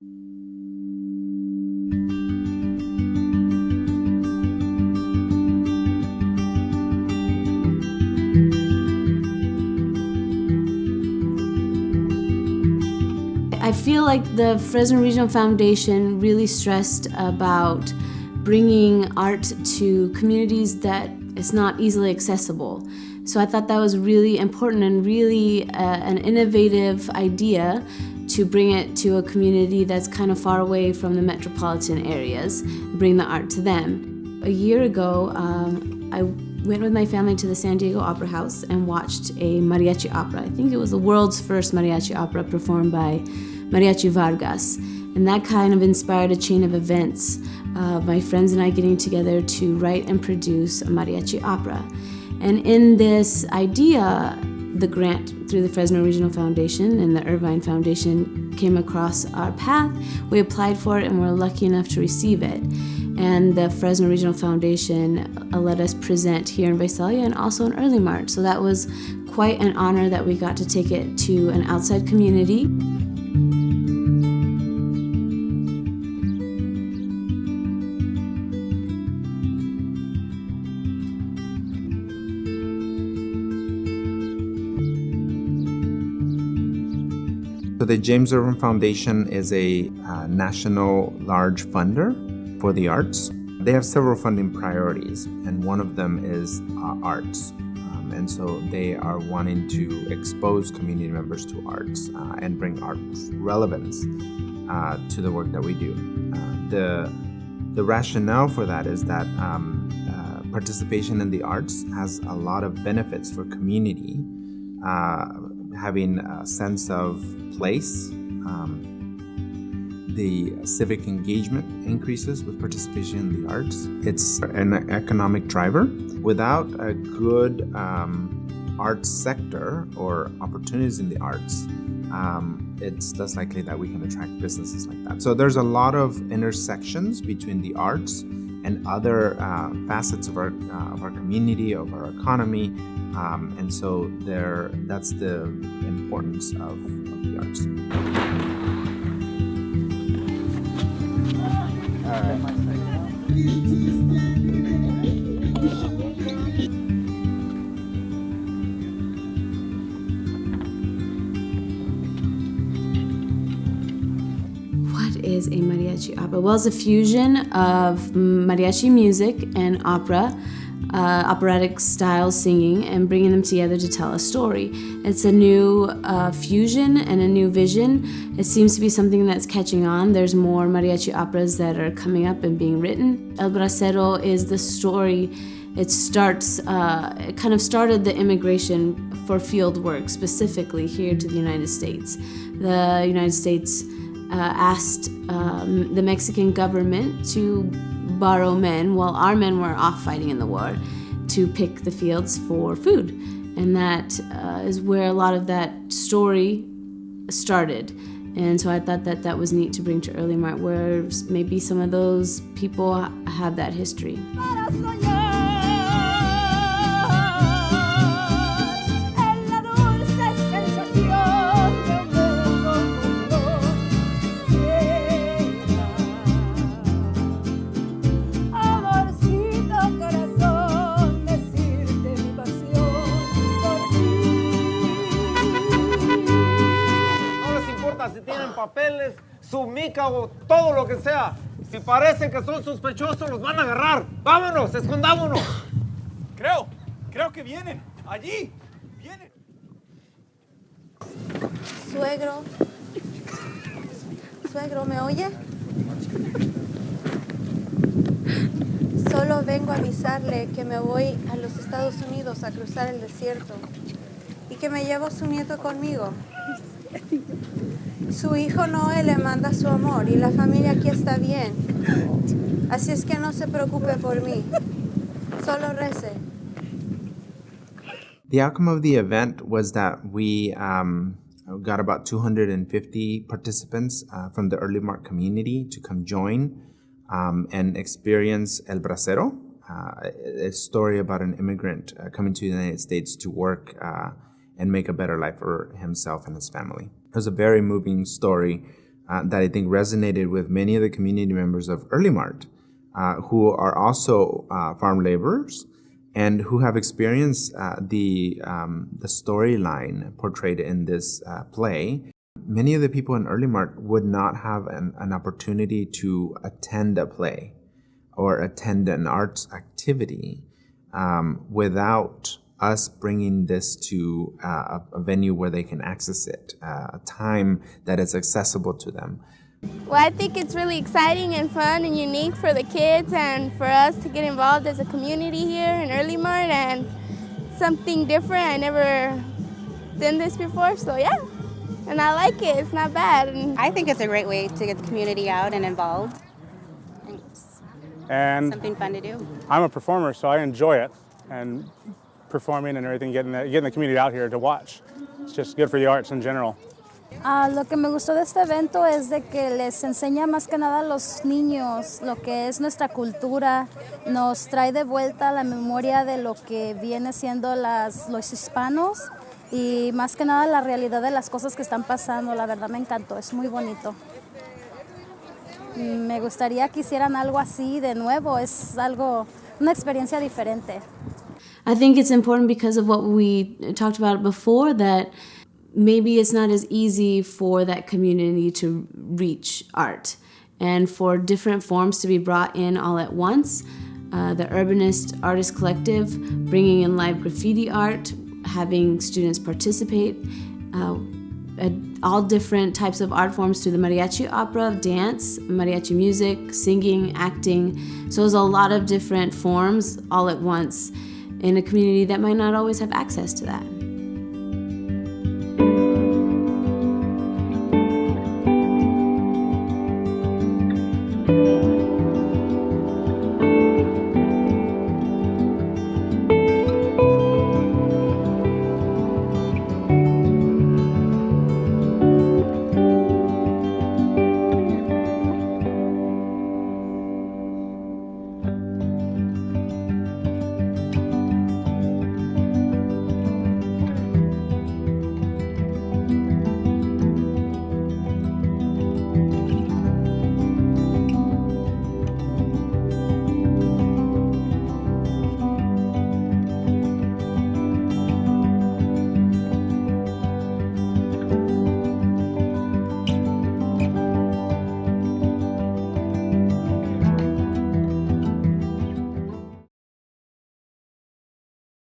I feel like the Fresno Regional Foundation really stressed about bringing art to communities that is not easily accessible. So I thought that was really important and really an innovative idea to bring it to a community that's kind of far away from the metropolitan areas, bring the art to them. A year ago, I went with my family to the San Diego Opera House and watched a mariachi opera. I think it was the world's first mariachi opera performed by Mariachi Vargas. And that kind of inspired a chain of events, my friends and I getting together to write and produce a mariachi opera. And in this idea, the grant through the Fresno Regional Foundation and the Irvine Foundation came across our path. We applied for it and were lucky enough to receive it. And the Fresno Regional Foundation let us present here in Visalia and also in Earlimart. So that was quite an honor that we got to take it to an outside community. So the James Irvine Foundation is a national large funder for the arts. They have several funding priorities, and one of them is arts. And so they are wanting to expose community members to arts and bring arts relevance to the work that we do. The rationale for that is that participation in the arts has a lot of benefits for community, having a sense of place. The civic engagement increases with participation in the arts. It's an economic driver. Without a good arts sector or opportunities in the arts, it's less likely that we can attract businesses like that. So there's a lot of intersections between the arts and other facets of our community, of our economy, and so that's the importance of the arts. What is a mariachi opera? Well, it's a fusion of mariachi music and opera, operatic style singing, and bringing them together to tell a story. It's a new fusion and a new vision. It seems to be something that's catching on. There's more mariachi operas that are coming up and being written. El Bracero is the story. It kind of started the immigration for field work, specifically here to the United States. The United States asked the Mexican government to borrow men while our men were off fighting in the war to pick the fields for food. And that is where a lot of that story started. And so I thought that was neat to bring to Earlimart, where maybe some of those people have that history. Si tienen papeles, su mica o todo lo que sea. Si parece que son sospechosos, los van a agarrar. ¡Vámonos! ¡Escondámonos! Creo que vienen. Allí. Vienen. Suegro, ¿me oye? Solo vengo a avisarle que me voy a los Estados Unidos a cruzar el desierto y que me llevo su nieto conmigo. Su hijo Noé le manda su amor y la familia aquí está bien. Así es que no se preocupe por mí. Solo rece. The outcome of the event was that we got about 250 participants from the Earlimart community to come join and experience El Bracero, a story about an immigrant coming to the United States to work and make a better life for himself and his family. It was a very moving story that I think resonated with many of the community members of Earlimart, who are also farm laborers and who have experienced the storyline portrayed in this play. Many of the people in Earlimart would not have an opportunity to attend a play or attend an arts activity without us bringing this to a venue where they can access it, a time that is accessible to them. Well, I think it's really exciting and fun and unique for the kids and for us to get involved as a community here in Earlimart, and something different. I never done this before, so yeah. And I like it, it's not bad. I think it's a great way to get the community out and involved. It's And something fun to do. I'm a performer, so I enjoy it. And performing and everything, getting the community out here to watch. It's just good for the arts in general. Lo que me gustó de este evento es de que les enseña más que nada a los niños lo que es nuestra cultura, nos trae de vuelta la memoria de lo que viene siendo los hispanos y más que nada la realidad de las cosas que están pasando. La verdad me encantó, es muy bonito. Me gustaría que hicieran algo así de nuevo, es una experiencia diferente. I think it's important because of what we talked about before, that maybe it's not as easy for that community to reach art and for different forms to be brought in all at once. The Urbanist Artist Collective bringing in live graffiti art, having students participate, all different types of art forms through the mariachi opera, dance, mariachi music, singing, acting. So there's a lot of different forms all at once in a community that might not always have access to that.